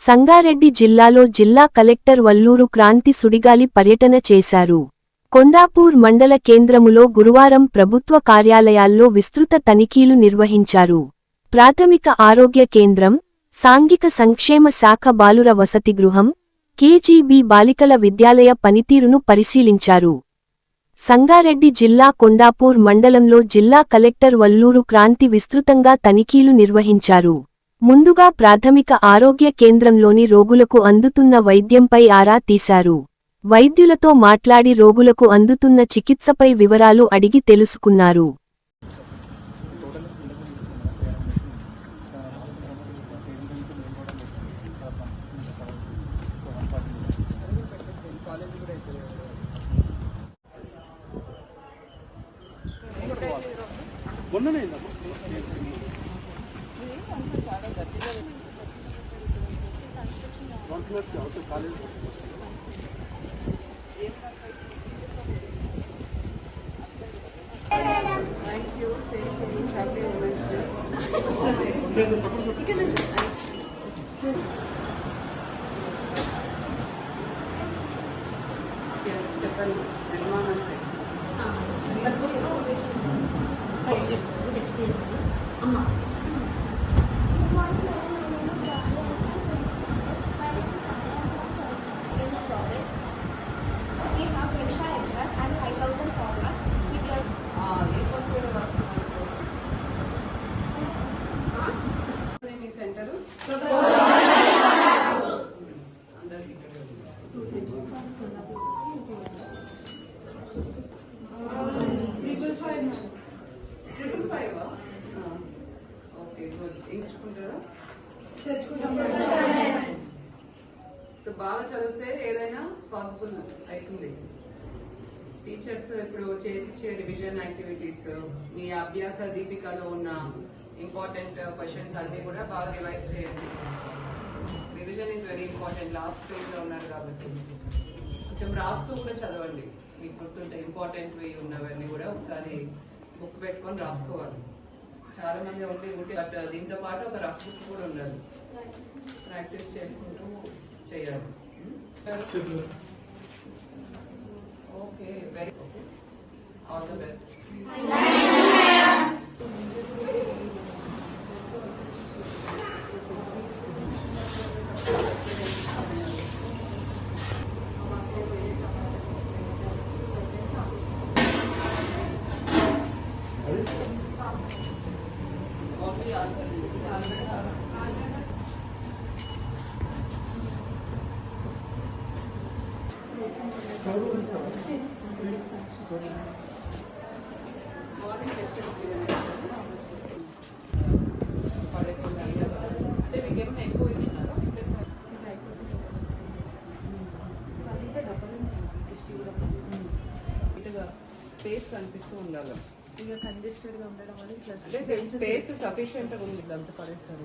సంగారెడ్డి జిల్లాలో జిల్లా కలెక్టర్ వల్లూరు క్రాంతి సుడిగాలి పర్యటన చేశారు. కొండాపూర్ మండల కేంద్రములో గురువారం ప్రభుత్వ కార్యాలయాల్లో విస్తృత తనిఖీలు నిర్వహించారు. ప్రాథమిక ఆరోగ్య కేంద్రం, సాంఘిక సంక్షేమ శాఖ బాలుర వసతి గృహం, కేజీబీ బాలికల విద్యాలయ పనితీరును పరిశీలించారు. సంగారెడ్డి జిల్లా కొండాపూర్ మండలంలో జిల్లా కలెక్టర్ వల్లూరు క్రాంతి విస్తృతంగా తనిఖీలు నిర్వహించారు. ముందుగా ప్రాథమిక ఆరోగ్య కేంద్రంలోని రోగులకు అందుతున్న వైద్యంపై ఆరా తీశారు. వైద్యులతో మాట్లాడి రోగులకు అందుతున్న చికిత్సపై వివరాలు అడిగి తెలుసుకున్నారు. సో బాగా చదివితే ఏదైనా పాసిబుల్ అవుతుంది. టీచర్స్ ఇప్పుడు చేయించే రివిజన్ యాక్టివిటీస్, మీ అభ్యాస దీపికలో ఉన్న ఇంపార్టెంట్ క్వశ్చన్స్ అన్ని కూడా బాగా రివైజ్ చేయండి. Revision is very important. Last stage లో ఉన్నారు కాబట్టి కొంచెం రాస్తూ కూడా చదవండి. మీకు గుర్తుంటే ఇంపార్టెంట్ ఉన్నవన్నీ కూడా ఒకసారి బుక్ పెట్టుకొని రాసుకోవాలి. చాలా మంది ఉంటే బట్ దీంతో పాటు ఒక రఫ్ బుక్ కూడా ఉండాలి. ప్రాక్టీస్ చేసుకుంటూ చేయాలి. Okay, very okay, all the best. అంటే మీకు ఏమైనా ఎక్కువ ఇస్తున్నారా? స్పేస్ కనిపిస్తూ ఉండాలి. ఇక కంజెస్టెడ్ గా ఉండడం వల్ల అంటే స్పేస్ సఫిషియెంట్ గా ఉంది. అంత పడేస్తారు.